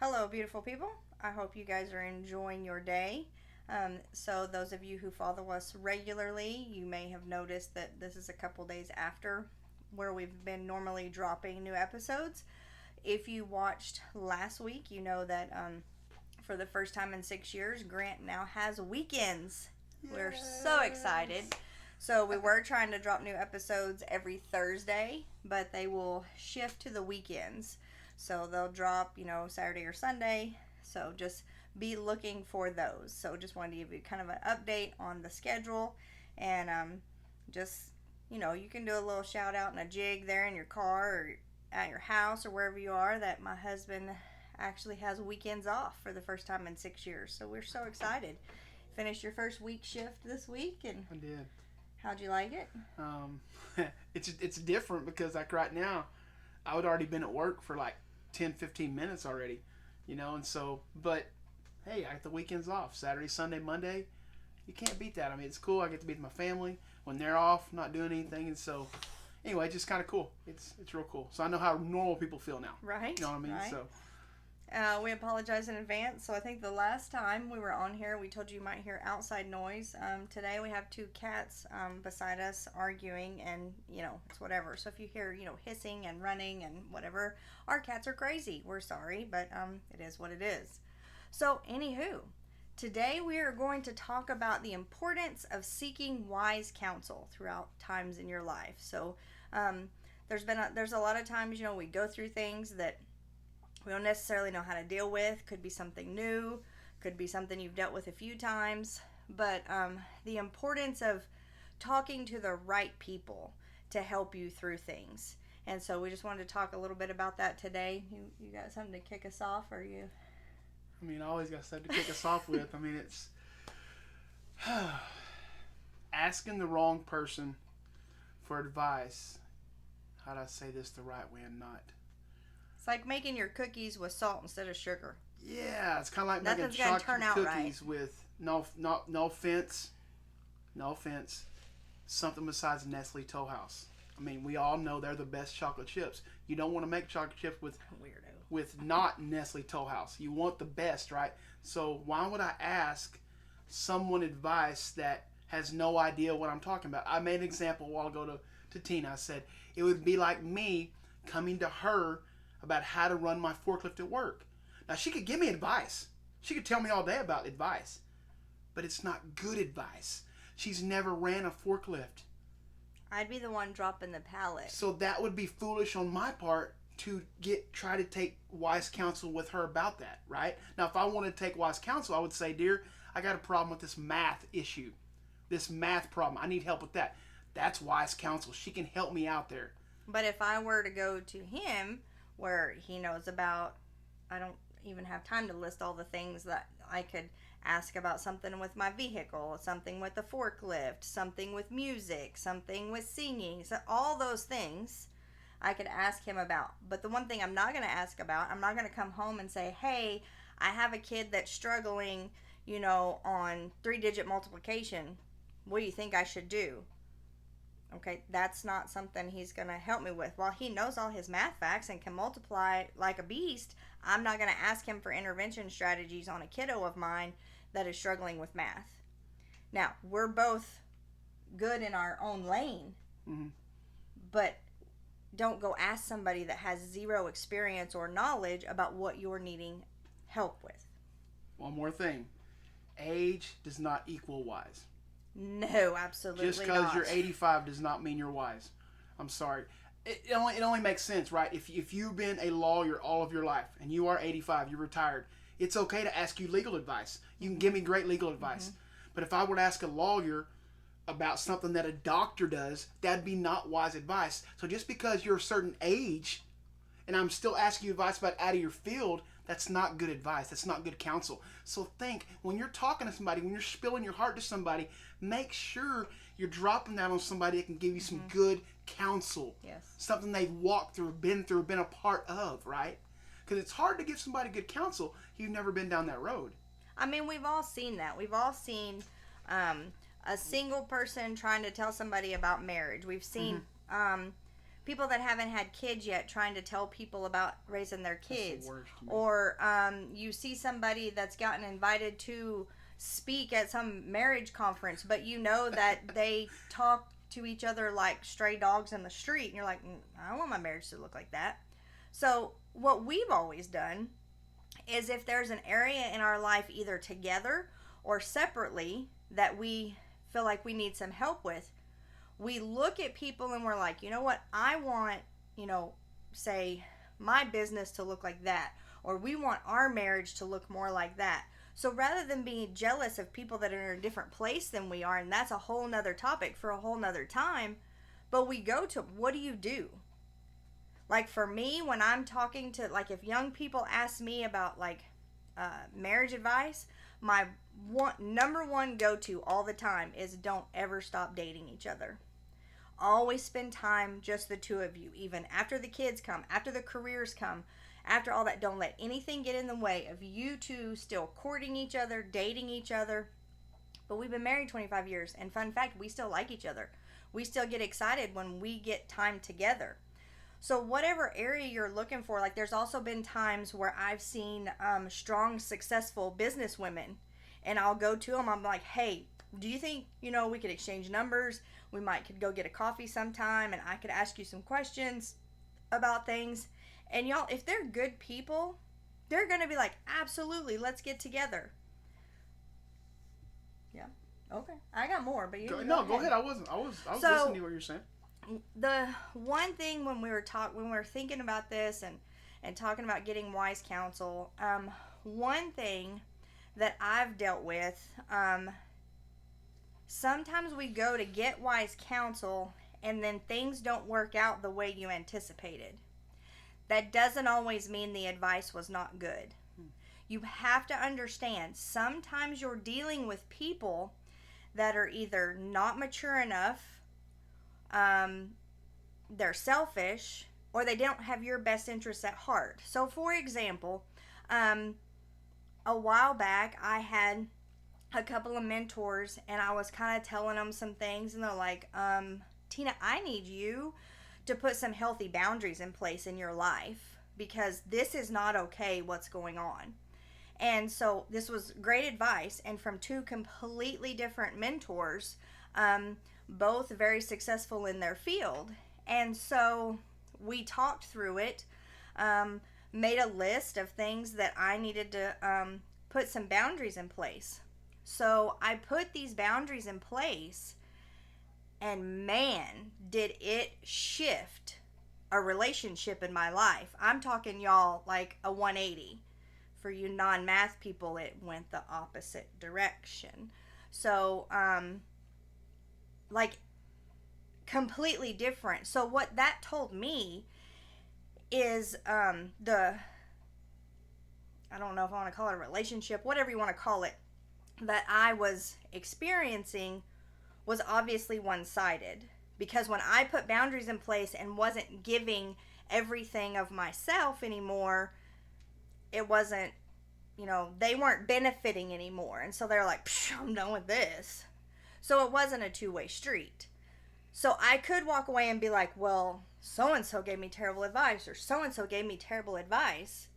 Hello, beautiful people. I hope you guys are enjoying your day. So, those of you who follow us regularly, you may have noticed that this is a couple days after where we've been normally dropping new episodes. If you watched last week, you know that for the first time in 6 years, Grant now has weekends. We're so excited. So, we were trying to drop new episodes every Thursday, but they will shift to the weekends. So they'll drop, Saturday or Sunday. So just be looking for those. So just wanted to give you kind of an update on the schedule. And just, you can do a little shout out and a jig there in your car or at your house or wherever you are that my husband actually has weekends off for the first time in 6 years. So we're so excited. Finished your first week shift this week, and I did. how'd you like it? It's different because like right now, I would already been at work for like 10, 15 minutes already, and so, but hey, I got the weekends off. Saturday, Sunday, Monday. You can't beat that. I mean, it's cool. I get to be with my family when they're off, not doing anything, and so anyway, it's just kind of cool. It's real cool. So I know how normal people feel now. Right. You know what I mean? Right. So we apologize in advance. So I think the last time we were on here, we told you might hear outside noise. Today we have two cats beside us arguing, and it's whatever. So if you hear hissing and running and whatever, our cats are crazy. We're sorry, but it is what it is. So anywho, today we are going to talk about the importance of seeking wise counsel throughout times in your life. So there's a lot of times we go through things that we don't necessarily know how to deal with. Could be something new, could be something you've dealt with a few times, but the importance of talking to the right people to help you through things. And so we just wanted to talk a little bit about that today. You got something to kick us off, or you? I mean, I always got stuff to kick us off with. I mean, it's asking the wrong person for advice. How do I say this the right way and not? It's like making your cookies with salt instead of sugar. Yeah, it's kind of like Nothing's making gonna chocolate turn out cookies right. with no offense, something besides Nestle Toll House. I mean, we all know they're the best chocolate chips. You don't want to make chocolate chips with Weirdo. not Nestle Toll House. You want the best, right? So why would I ask someone advice that has no idea what I'm talking about? I made an example a while ago to Tina. I said it would be like me coming to her about how to run my forklift at work. Now, she could give me advice. She could tell me all day about advice. But it's not good advice. She's never ran a forklift. I'd be the one dropping the pallet. So that would be foolish on my part to try to take wise counsel with her about that, right? Now, if I wanted to take wise counsel, I would say, dear, I got a problem with this math issue. This math problem. I need help with that. That's wise counsel. She can help me out there. But if I were to go to him, where he knows about, I don't even have time to list all the things that I could ask about. Something with my vehicle, something with the forklift, something with music, something with singing, so all those things I could ask him about. But the one thing I'm not going to ask about, I'm not going to come home and say, hey, I have a kid that's struggling, on 3-digit multiplication. What do you think I should do? Okay, that's not something he's going to help me with. While he knows all his math facts and can multiply like a beast, I'm not going to ask him for intervention strategies on a kiddo of mine that is struggling with math. Now, we're both good in our own lane, but don't go ask somebody that has zero experience or knowledge about what you're needing help with. One more thing. Age does not equal wise. No, absolutely not. Just because you're 85 does not mean you're wise. I'm sorry. It only makes sense, right? If you've been a lawyer all of your life and you are 85, you're retired, it's okay to ask you legal advice. You can give me great legal advice. But if I were to ask a lawyer about something that a doctor does, that'd be not wise advice. So just because you're a certain age and I'm still asking you advice about out of your field, that's not good advice. That's not good counsel. So think, when you're talking to somebody, when you're spilling your heart to somebody, make sure you're dropping that on somebody that can give you some good counsel. Yes. Something they've walked through, been a part of, right? Because it's hard to give somebody good counsel if you've never been down that road. I mean, we've all seen that. We've all seen a single person trying to tell somebody about marriage. We've seen people that haven't had kids yet trying to tell people about raising their kids. That's the worst to me. Or you see somebody that's gotten invited to speak at some marriage conference, but you know that they talk to each other like stray dogs in the street, and you're like, I don't want my marriage to look like that. So what we've always done is if there's an area in our life, either together or separately, that we feel like we need some help with, we look at people and we're like, you know what, I want, say my business to look like that, or we want our marriage to look more like that. So rather than being jealous of people that are in a different place than we are, and that's a whole nother topic for a whole nother time, but we go to, what do you do? Like for me, when I'm talking to, like if young people ask me about like marriage advice, my number one go-to all the time is don't ever stop dating each other. Always spend time, just the two of you, even after the kids come, after the careers come, after all that. Don't let anything get in the way of you two still courting each other, dating each other. But we've been married 25 years, and fun fact, we still like each other. We still get excited when we get time together. So whatever area you're looking for, like there's also been times where I've seen strong, successful business women, and I'll go to them. I'm like, hey, do you think, we could exchange numbers? We could go get a coffee sometime, and I could ask you some questions about things. And y'all, if they're good people, they're going to be like, absolutely, let's get together. Yeah. Okay. I got more, but go ahead. I was listening to what you're saying. The one thing when we were thinking about this and talking about getting wise counsel, one thing that I've dealt with, sometimes we go to get wise counsel and then things don't work out the way you anticipated. That doesn't always mean the advice was not good. You have to understand, sometimes you're dealing with people that are either not mature enough, they're selfish, or they don't have your best interests at heart. So for example, a while back I had a couple of mentors, and I was kind of telling them some things, and they're like, Tina, I need you to put some healthy boundaries in place in your life, because this is not okay what's going on. And so this was great advice, and from two completely different mentors, both very successful in their field. And so we talked through it, made a list of things that I needed to put some boundaries in place. So I put these boundaries in place, and man, did it shift a relationship in my life. I'm talking, y'all, like a 180. For you non-math people, it went the opposite direction. So, like, completely different. So what that told me is I don't know if I want to call it a relationship, whatever you want to call it, that I was experiencing was obviously one-sided. Because when I put boundaries in place and wasn't giving everything of myself anymore, it wasn't, they weren't benefiting anymore. And so they're like, I'm done with this. So it wasn't a two-way street. So I could walk away and be like, well, so-and-so gave me terrible advice, or so-and-so gave me terrible advice.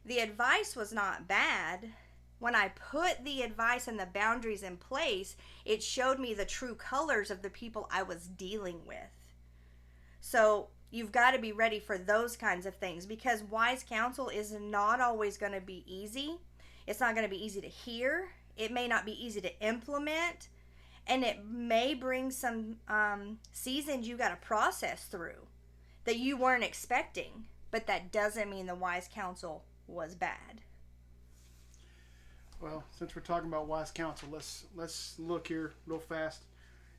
The advice was not bad. When I put the advice and the boundaries in place, it showed me the true colors of the people I was dealing with. So you've got to be ready for those kinds of things, because wise counsel is not always going to be easy. It's not going to be easy to hear. It may not be easy to implement. And it may bring some seasons you got to process through that you weren't expecting. But that doesn't mean the wise counsel was bad. Well, since we're talking about wise counsel, let's look here real fast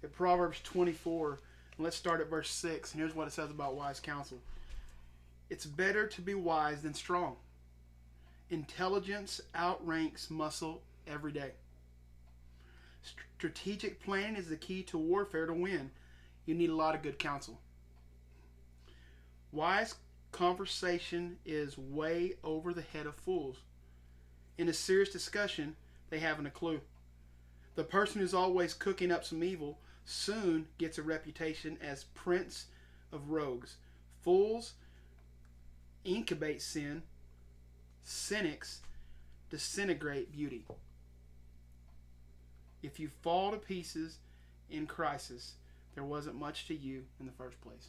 at Proverbs 24. And let's start at verse 6. And here's what it says about wise counsel. It's better to be wise than strong. Intelligence outranks muscle every day. Strategic planning is the key to warfare to win. You need a lot of good counsel. Wise conversation is way over the head of fools. In a serious discussion, they haven't a clue. The person who's always cooking up some evil soon gets a reputation as prince of rogues. Fools incubate sin. Cynics disintegrate beauty. If you fall to pieces in crisis, there wasn't much to you in the first place.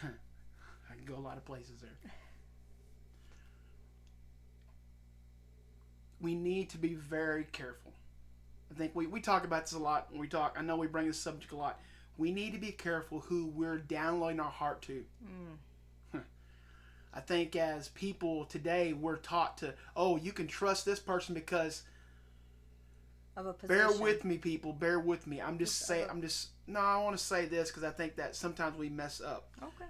I can go a lot of places there. We need to be very careful. I think we talk about this a lot when we talk. I know we bring this subject a lot. We need to be careful who we're downloading our heart to. I think as people today, we're taught to, oh, you can trust this person because of a position. Bear with me, people. Bear with me. I want to say this because I think that sometimes we mess up. Okay.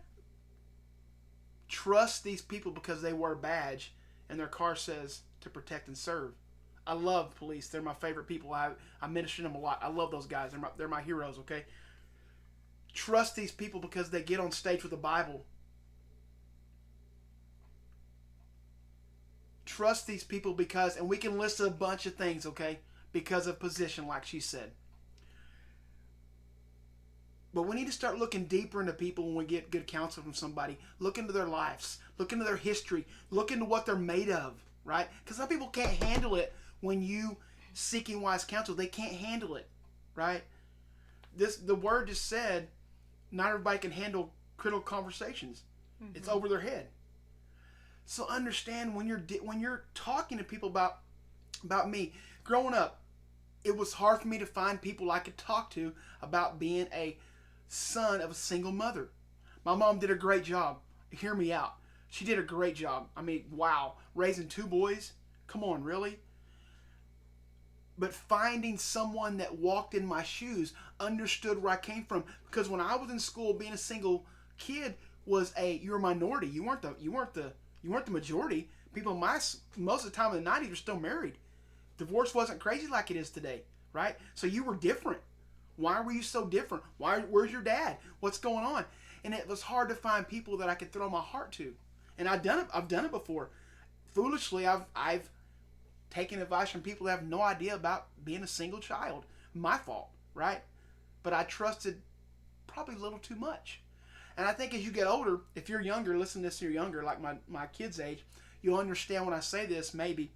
Trust these people because they wear a badge and their car says to protect and serve. I love police. They're my favorite people. I minister to them a lot. I love those guys. They're my heroes, okay? Trust these people because they get on stage with the Bible. Trust these people because, and we can list a bunch of things, okay? Because of position, like she said. But we need to start looking deeper into people when we get good counsel from somebody. Look into their lives. Look into their history. Look into what they're made of, right? Because some people can't handle it when you seeking wise counsel. They can't handle it, right? The word just said, not everybody can handle critical conversations. Mm-hmm. It's over their head. So understand when you're talking to people about me. Growing up, it was hard for me to find people I could talk to about being a son of a single mother. My mom did a great job. Hear me out. She did a great job. I mean, wow. Raising 2 boys? Come on, really? But finding someone that walked in my shoes, understood where I came from. Because when I was in school, being a single kid was you're a minority. You weren't the majority. People most of the time in the 90s were still married. Divorce wasn't crazy like it is today, right? So you were different. Why were you so different? Where's your dad? What's going on? And it was hard to find people that I could throw my heart to. And I've done it before. Foolishly, I've taken advice from people that have no idea about being a single child. My fault, right? But I trusted probably a little too much. And I think as you get older, if you're younger, listen to this, you're younger, like my kids' age, you'll understand when I say this, maybe.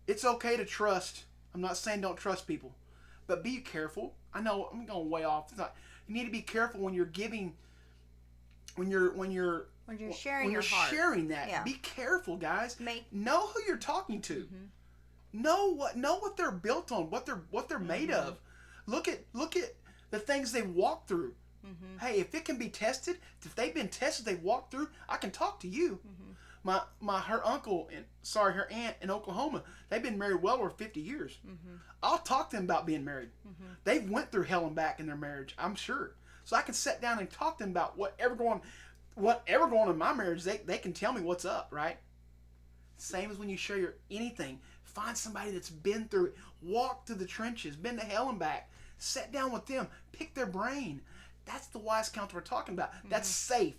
It's okay to trust. I'm not saying don't trust people, but be careful. I know I'm going way off. You need to be careful when you're giving, when you're sharing that. Yeah. Be careful, guys. Know who you're talking to. Mm-hmm. Know what they're built on, what they're made of. Look at the things they walk through. Mm-hmm. Hey, if it can be tested, if they've been tested, they walked through, I can talk to you. Mm-hmm. Her aunt in Oklahoma, they've been married well over 50 years. Mm-hmm. I'll talk to them about being married. Mm-hmm. They've went through hell and back in their marriage, I'm sure. So I can sit down and talk to them about whatever going in my marriage. They can tell me what's up, right? Same as when you share anything. Find somebody that's been through it, walked through the trenches, been to hell and back. Sit down with them, pick their brain. That's the wise counsel we're talking about. Mm-hmm. That's safe.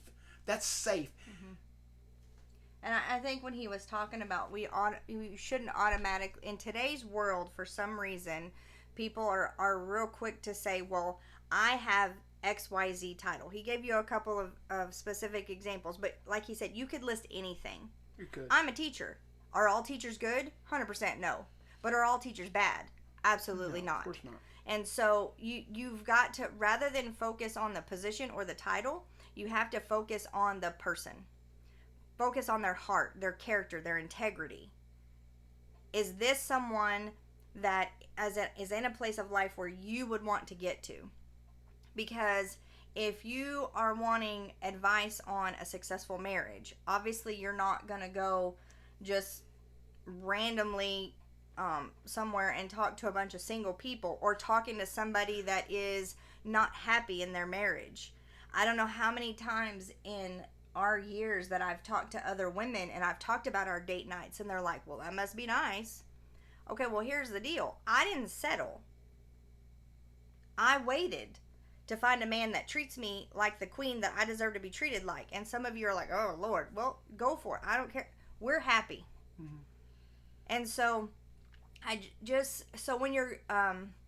Mm-hmm. And I think when he was talking about we shouldn't automatically, in today's world, for some reason, people are real quick to say, well, I have XYZ title. He gave you a couple of specific examples, but like he said, you could list anything. You could. I'm a teacher. Are all teachers good? 100% no. But are all teachers bad? Absolutely not. Of course not. And so you've got to, rather than focus on the position or the title, you have to focus on the person. Focus on their heart, their character, their integrity. Is this someone that is in a place of life where you would want to get to? Because if you are wanting advice on a successful marriage, obviously you're not going to go just randomly somewhere and talk to a bunch of single people, or talking to somebody that is not happy in their marriage. I don't know how many times in our years that I've talked to other women and I've talked about our date nights, and they're like, well, that must be nice. Okay, well, here's the deal. I didn't settle. I waited to find a man that treats me like the queen that I deserve to be treated like. And some of you are like, oh, Lord, well, go for it. I don't care. We're happy. Mm-hmm. And so so when you're,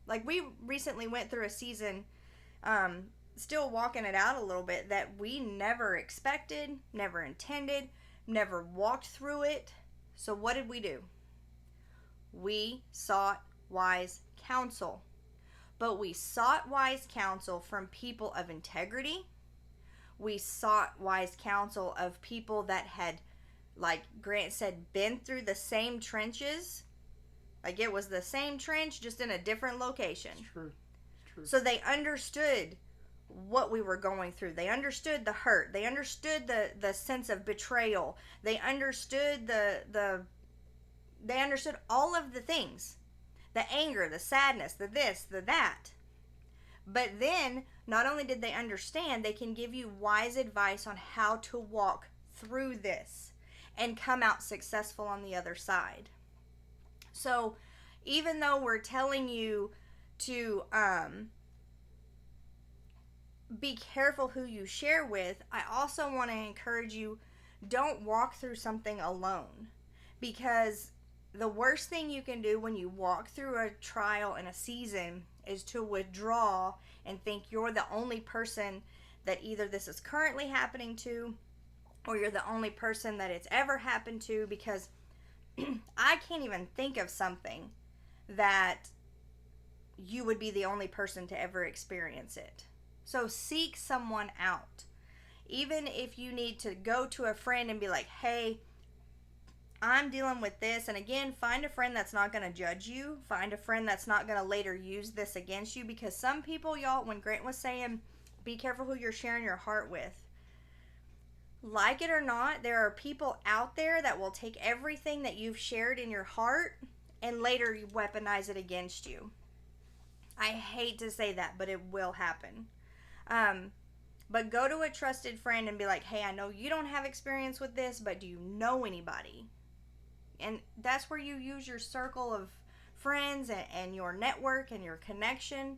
like we recently went through a season still walking it out a little bit that we never expected, never intended, never walked through it. So what did we do? We sought wise counsel. But we sought wise counsel from people of integrity. We sought wise counsel of people that had, like Grant said, been through the same trenches. Like it was the same trench, just in a different location. It's true. It's true. So they understood what we were going through. They understood the hurt. They understood the sense of betrayal. They understood they understood all of the things. The anger, the sadness, the this, the that. But then, not only did they understand, they can give you wise advice on how to walk through this and come out successful on the other side. So, even though we're telling you to be careful who you share with, I also want to encourage you, don't walk through something alone. Because the worst thing you can do when you walk through a trial and a season is to withdraw and think you're the only person that either this is currently happening to, or you're the only person that it's ever happened to, because I can't even think of something that you would be the only person to ever experience it. So seek someone out. Even if you need to go to a friend and be like, hey, I'm dealing with this. And again, find a friend that's not going to judge you. Find a friend that's not going to later use this against you. Because some people, y'all, when Grant was saying, be careful who you're sharing your heart with. Like it or not, there are people out there that will take everything that you've shared in your heart and later weaponize it against you. I hate to say that, but it will happen. But go to a trusted friend and be like, hey, I know you don't have experience with this, but do you know anybody? And that's where you use your circle of friends and your network and your connection.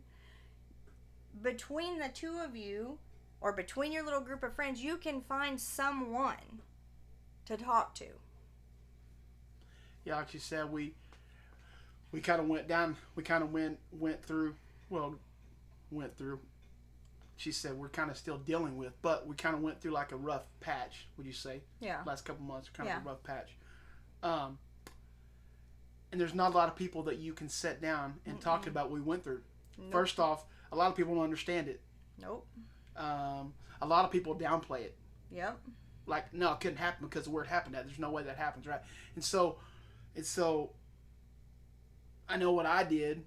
Between the two of you, or between your little group of friends, you can find someone to talk to. Yeah, like you said, we kind of went down. We kind of went through. She said we're kind of still dealing with, but we kind of went through like a rough patch. Would you say? Yeah. Last couple months, kind of a rough patch. And there's not a lot of people that you can sit down and talk about what we went through. Nope. First off, a lot of people don't understand it. Nope. A lot of people downplay it. Yep. Like, no, it couldn't happen because of where it happened at. There's no way that happens, right? And so I know what I did.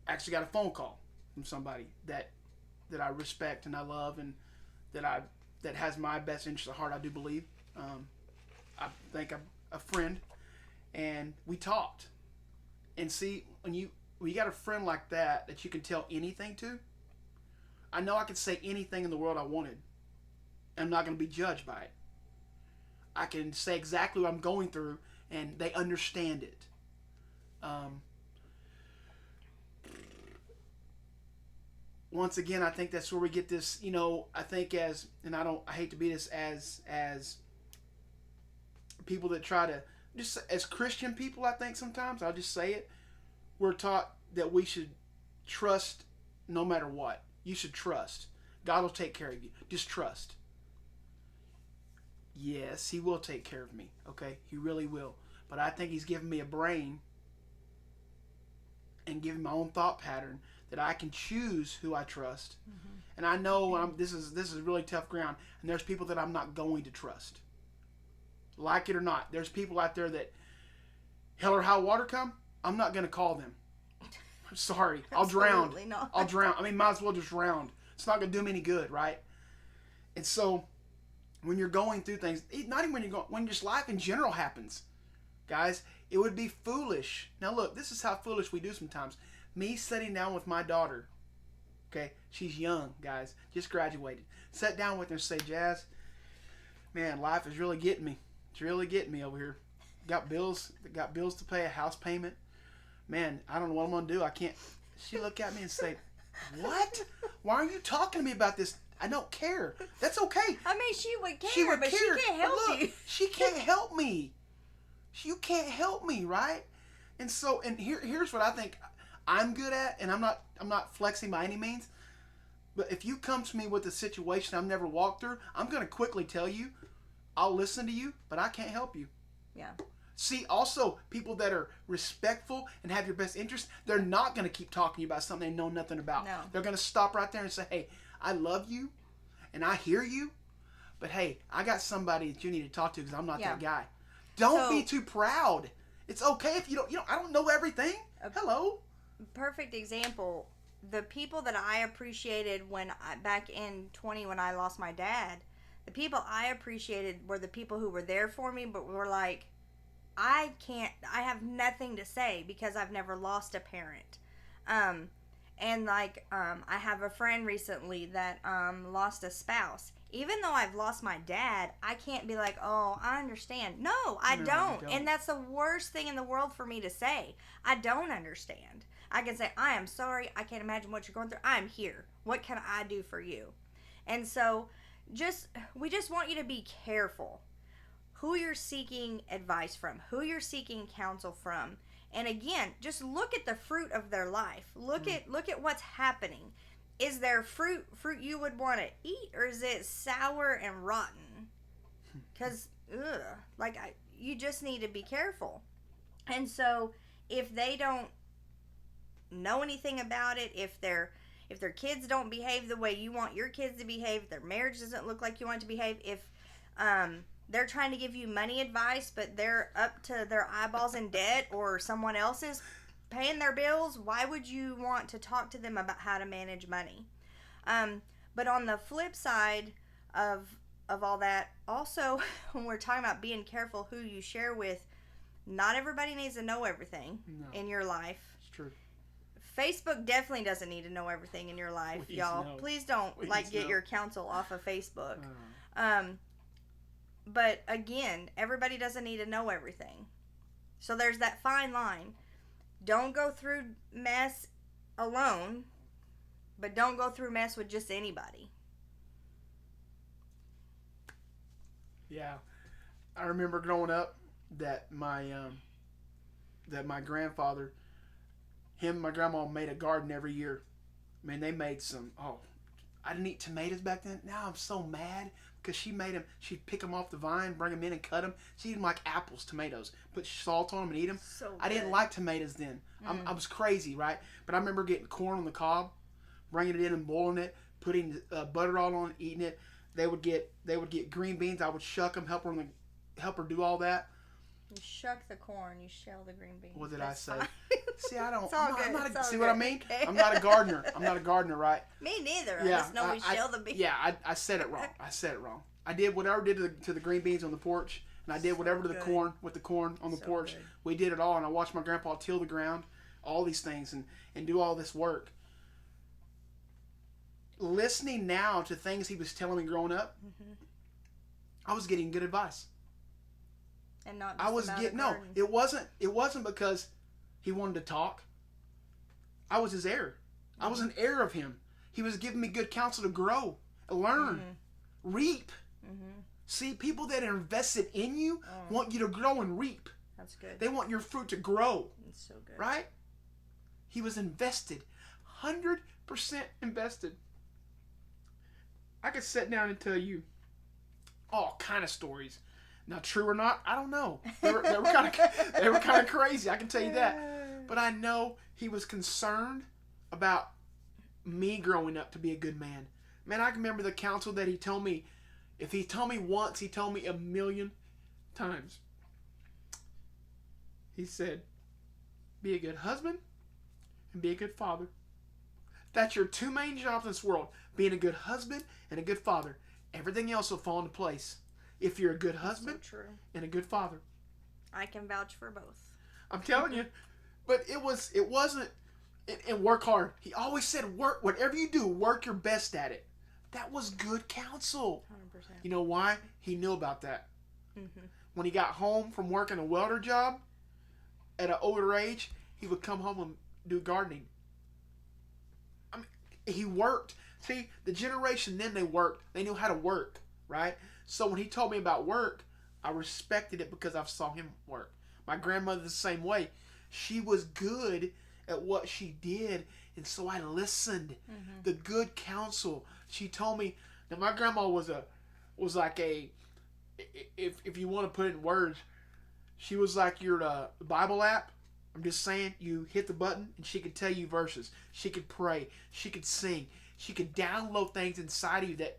Actually got a phone call from somebody that I respect and I love and that has my best interest at heart, I do believe. I think I'm a friend, and we talked. And see, when you got a friend like that you can tell anything to, I know I could say anything in the world I wanted. I'm not going to be judged by it. I can say exactly what I'm going through, and they understand it. Once again, I think that's where we get this, I think I hate to be this as people that try to, just as Christian people, I think sometimes, I'll just say it, we're taught that we should trust no matter what. You should trust. God will take care of you. Just trust. Yes, He will take care of me. Okay? He really will. But I think He's given me a brain and given my own thought pattern that I can choose who I trust. Mm-hmm. And I know this is really tough ground. And there's people that I'm not going to trust. Like it or not. There's people out there that, hell or high water come, I'm not going to call them. I'm sorry. I'll drown. Not. I'll drown. I mean, might as well just drown. It's not going to do me any good, right? And so, when you're going through things, not even when just life in general happens, guys, it would be foolish. Now look, this is how foolish we do sometimes. Me sitting down with my daughter, okay, she's young, guys, just graduated. Sat down with her and say, Jazz, man, life is really getting me. It's really getting me over here. Got bills to pay, a house payment. Man, I don't know what I'm going to do. I can't. She looked at me and say, what? Why are you talking to me about this? I don't care. That's okay. I mean, she would care, but she can't help you. She can't help me. You can't help me, right? And so, here's what I think I'm good at, and I'm not flexing by any means. But if you come to me with a situation I've never walked through, I'm going to quickly tell you, I'll listen to you, but I can't help you. Yeah. See, also, people that are respectful and have your best interest, they're not going to keep talking to you about something they know nothing about. No. They're going to stop right there and say, hey, I love you and I hear you, but hey, I got somebody that you need to talk to because I'm not that guy. Don't be too proud. It's okay if you don't, I don't know everything. Hello. Perfect example. The people that I appreciated back in 20 when I lost my dad, the people I appreciated were the people who were there for me, but were like, I have nothing to say because I've never lost a parent. I have a friend recently that lost a spouse. Even though I've lost my dad, I can't be like, oh, I understand. No, I don't. And that's the worst thing in the world for me to say. I don't understand. I can say, I am sorry. I can't imagine what you're going through. I'm here. What can I do for you? And so we just want you to be careful who you're seeking advice from, who you're seeking counsel from. And again, just look at the fruit of their life. Look at what's happening. Is there fruit you would want to eat, or is it sour and rotten? Because you just need to be careful. And so if they don't know anything about it, if their kids don't behave the way you want your kids to behave, if their marriage doesn't look like you want it to behave, if they're trying to give you money advice, but they're up to their eyeballs in debt, or someone else is paying their bills, why would you want to talk to them about how to manage money? But on the flip side of all that, also, when we're talking about being careful who you share with, not everybody needs to know everything in your life. It's true. Facebook definitely doesn't need to know everything in your life, y'all. No. Please don't get your counsel off of Facebook. But again, everybody doesn't need to know everything. So there's that fine line. Don't go through mess alone, but don't go through mess with just anybody. Yeah. I remember growing up that my grandfather, him and my grandma made a garden every year. Man, they made I didn't eat tomatoes back then. Now I'm so mad because she made them. She'd pick them off the vine, bring them in and cut them. She didn't like apples, tomatoes. Put salt on them and eat them. So good. I didn't like tomatoes then. I was crazy, right? But I remember getting corn on the cob, bringing it in and boiling it, putting butter all on it, eating it. They would get green beans. I would shuck them, help her do all that. You shuck the corn, you shell the green beans. What did I say? Fine. See, I don't. It's all good. See what I mean? I'm not a gardener. Right? Me neither. Yeah, I just know we shell the beans. Yeah, I said it wrong. I did whatever I did to the green beans on the porch, and I did whatever to the corn with the corn on the porch. Good. We did it all, and I watched my grandpa till the ground, all these things, and do all this work. Listening now to things he was telling me growing up, I was getting good advice. And not just it wasn't because he wanted to talk. I was his heir. I was an heir of him. He was giving me good counsel to grow, learn, reap. See, people that are invested in you want you to grow and reap. That's good. They want your fruit to grow. That's so good. Right? He was invested. 100% invested. I could sit down and tell you all kind of stories. Now, true or not, I don't know. They were kind of crazy. I can tell you that. But I know he was concerned about me growing up to be a good man. Man, I can remember the counsel that he told me. If he told me once, he told me 1,000,000 times. He said, be a good husband and be a good father. That's your two main jobs in this world. Being a good husband and a good father. Everything else will fall into place. If you're a good husband and a good father. I can vouch for both. I'm telling you. But it wasn't, and work hard. He always said work, whatever you do, work your best at it. That was good counsel. 100%. You know why? He knew about that. When he got home from working a welder job at an older age, he would come home and do gardening. I mean, he worked. See, the generation then, they worked. They knew how to work, right? So when he told me about work, I respected it because I saw him work. My grandmother the same way. She was good at what she did, And so I listened. Mm-hmm. The good counsel. She told me. Now my grandma was like a, if you want to put it in words, she was like your Bible app. I'm just saying, you hit the button and she could tell you verses. She could pray. She could sing. She could download things inside of you that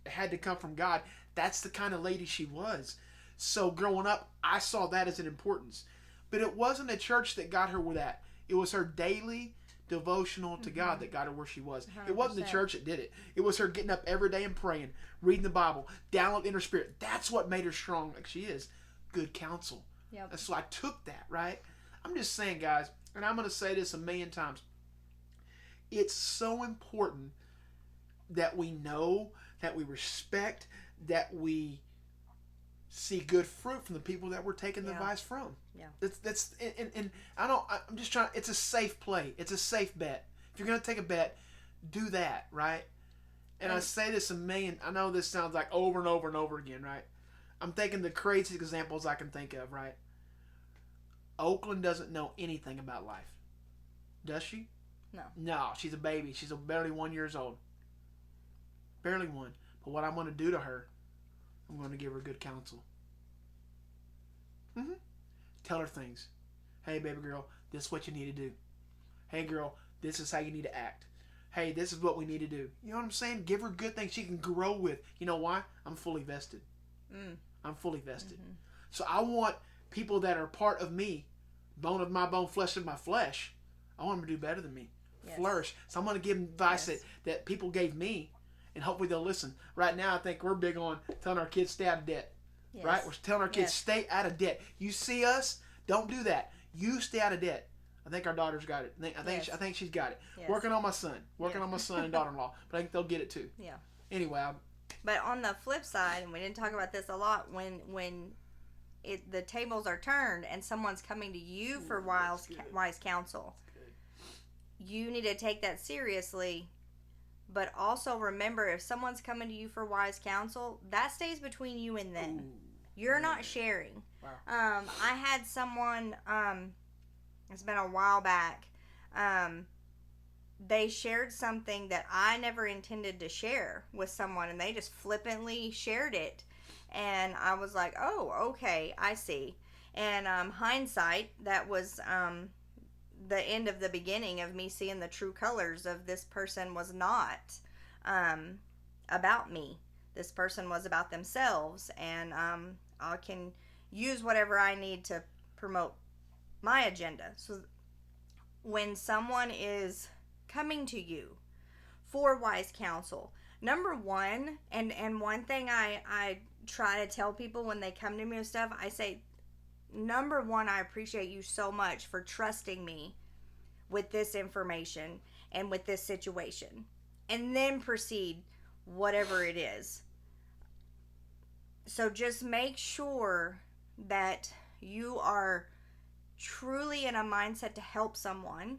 had to come from God. That's the kind of lady she was. So growing up, I saw that as an importance. But it wasn't a church that got her with that. It was her daily devotional to God that got her where she was. 100%. It wasn't the church that did it. It was her getting up every day and praying, reading the Bible, downloading in her spirit. That's what made her strong like she is. Good counsel. Yep. And so I took that, right? I'm just saying, guys, and I'm going to say this a million times. It's so important that we know, that we respect, that we see good fruit from the people that we're taking the advice from. Yeah. That's and I'm just trying. It's a safe play. It's a safe bet. If you're going to take a bet, do that, right? And I say this a million. I know this sounds like over and over and over again, right? I'm thinking the craziest examples I can think of, right? Oakland doesn't know anything about life. Does she? No. No, she's a baby. She's barely 1 year old. Barely one. But what I'm going to do to her, I'm going to give her good counsel. Tell her things. Hey, baby girl, this is what you need to do. Hey, girl, this is how you need to act. Hey, this is what we need to do. You know what I'm saying? Give her good things she can grow with. You know why? I'm fully vested. I'm fully vested. Mm-hmm. So I want people that are part of me, bone of my bone, flesh of my flesh. I want them to do better than me. Yes. Flourish. So I'm going to give them advice that people gave me, and hopefully they'll listen. Right now, I think we're big on telling our kids stay out of debt. Yes. Right? We're telling our kids stay out of debt. You see us? Don't do that. You stay out of debt. I think our daughter's got it. I think she's got it. Yes. Working on my son. Working on my son and daughter-in-law. But I think they'll get it too. Yeah. Anyway. But on the flip side, and we didn't talk about this a lot, when the tables are turned and someone's coming to you for wise counsel, you need to take that seriously. But also remember, if someone's coming to you for wise counsel, that stays between you and them. You're not sharing. Wow. I had someone, it's been a while back, they shared something that I never intended to share with someone, and they just flippantly shared it. And I was like, oh, okay, I see. And hindsight, that was the end of the beginning of me seeing the true colors of this person was not about me. This person was about themselves, and I can use whatever I need to promote my agenda. So when someone is coming to you for wise counsel, number one, and one thing I try to tell people when they come to me with stuff, I say, number one, I appreciate you so much for trusting me with this information and with this situation, and then proceed whatever it is. So just make sure that you are truly in a mindset to help someone,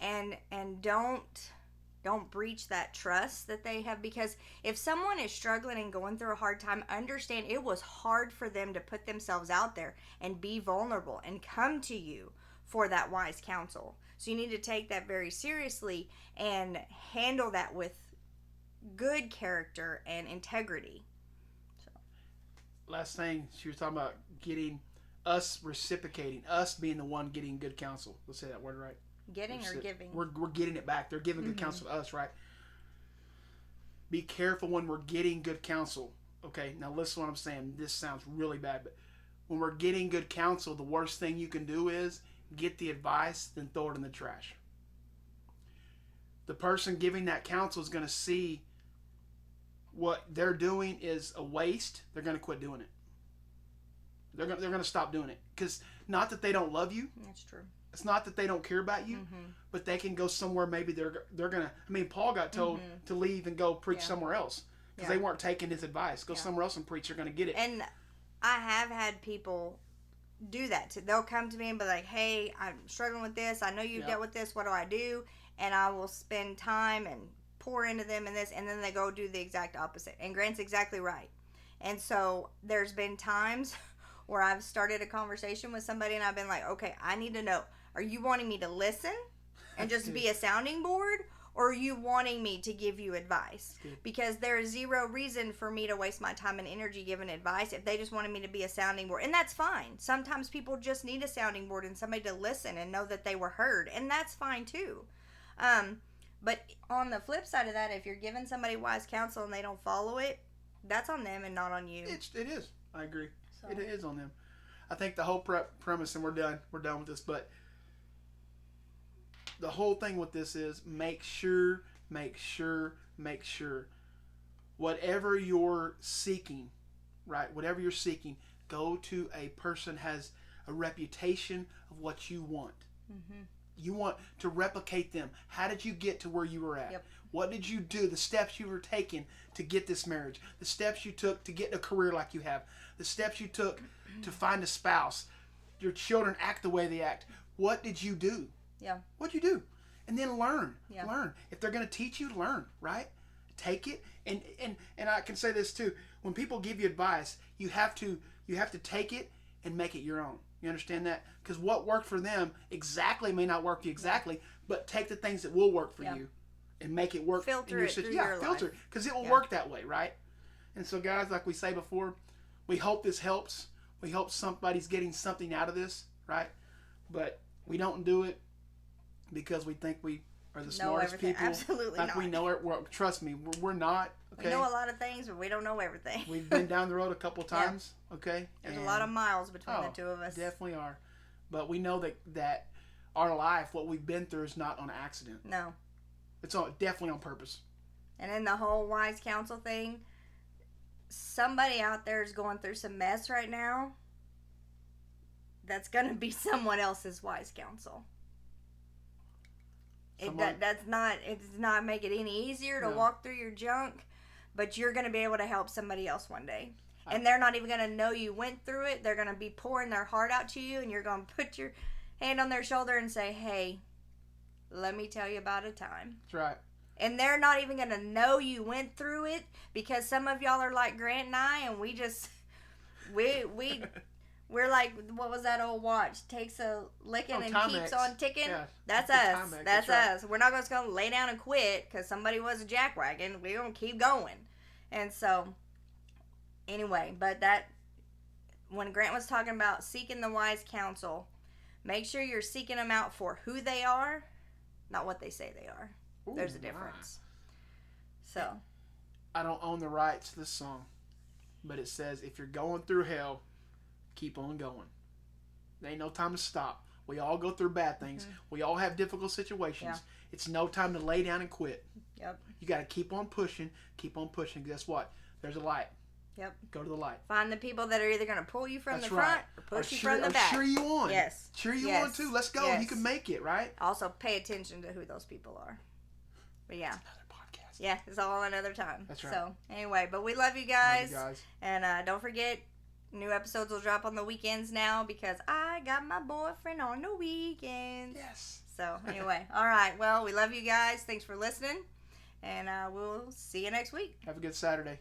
and don't breach that trust that they have, because if someone is struggling and going through a hard time, understand it was hard for them to put themselves out there and be vulnerable and come to you for that wise counsel. So you need to take that very seriously and handle that with good character and integrity. Last thing, she was talking about getting us reciprocating, us being the one getting good counsel. Let's say that word right. Getting or giving? We're getting it back. They're giving good counsel to us, right? Be careful when we're getting good counsel. Okay, now listen to what I'm saying. This sounds really bad, but when we're getting good counsel, the worst thing you can do is get the advice, then throw it in the trash. The person giving that counsel is going to see what they're doing is a waste. They're going to quit doing it. They're going to stop doing it. Because not that they don't love you. That's true. It's not that they don't care about you, but they can go somewhere. Maybe they're going to. I mean, Paul got told to leave and go preach somewhere else because they weren't taking his advice. Go somewhere else and preach. You're going to get it. And I have had people do that. They'll come to me and be like, "Hey, I'm struggling with this. I know you've dealt with this. What do I do?" And I will spend time and pour into them in this, and then they go do the exact opposite. And Grant's exactly right. And so there's been times where I've started a conversation with somebody and I've been like, okay, I need to know, are you wanting me to listen and just be a sounding board, or are you wanting me to give you advice? Because there is zero reason for me to waste my time and energy giving advice if they just wanted me to be a sounding board. And that's fine. Sometimes people just need a sounding board and somebody to listen and know that they were heard. And that's fine too. But on the flip side of that, if you're giving somebody wise counsel and they don't follow it, that's on them and not on you. It is. I agree. So. It is on them. I think the whole premise, and we're done with this, but the whole thing with this is make sure, whatever you're seeking, right? Whatever you're seeking, go to a person has a reputation of what you want. Mm-hmm. You want to replicate them. How did you get to where you were at? Yep. What did you do? The steps you were taking to get this marriage. The steps you took to get a career like you have. The steps you took to find a spouse. Your children act the way they act. What did you do? Yeah. What'd you do? And then learn. Yeah. Learn. If they're going to teach you, learn, right? Take it. And I can say this too. When people give you advice, you have to take it and make it your own. You understand that? Because what worked for them exactly may not work for you exactly, but take the things that will work for you and make it work. Filter in your it through situation. your Filter, because it will work that way, right? And so, guys, like we say before, we hope this helps. We hope somebody's getting something out of this, right? But we don't do it because we think we are the smartest people. Absolutely like not. we know it. Trust me, we're not. Okay? We know a lot of things, but we don't know everything. We've been down the road a couple times, okay? There's a lot of miles between the two of us. Definitely are. But we know that our life, what we've been through, is not on accident. No. It's definitely on purpose. And in the whole wise counsel thing, somebody out there is going through some mess right now. That's going to be someone else's wise counsel. It does not make it any easier to walk through your junk, but you're going to be able to help somebody else one day. And they're not even going to know you went through it. They're going to be pouring their heart out to you, and you're going to put your hand on their shoulder and say, hey, let me tell you about a time. That's right. And they're not even going to know you went through it, because some of y'all are like Grant and I, and we just, we're like, what was that old watch? Takes a licking and keeps on ticking. Yeah, that's us. That's us. Right. We're not just going to lay down and quit because somebody was a jackwagon. We're going to keep going. And so, anyway, but when Grant was talking about seeking the wise counsel, make sure you're seeking them out for who they are, not what they say they are. Ooh, there's a difference. So, I don't own the rights to this song, but it says, if you're going through hell, keep on going. There ain't no time to stop. We all go through bad things. Mm-hmm. We all have difficult situations. Yeah. It's no time to lay down and quit. Yep. You got to keep on pushing. Keep on pushing. Guess what? There's a light. Yep. Go to the light. Find the people that are either going to pull you from the front or push you from the back. Cheer you on. Yes. Cheer you on too. Let's go. Yes. You can make it, right? Also, pay attention to who those people are. But yeah. That's another podcast. Yeah, it's all another time. That's right. So, anyway, but we love you guys. And don't forget, new episodes will drop on the weekends now because I got my boyfriend on the weekends. Yes. So, anyway. All right. Well, we love you guys. Thanks for listening. And we'll see you next week. Have a good Saturday.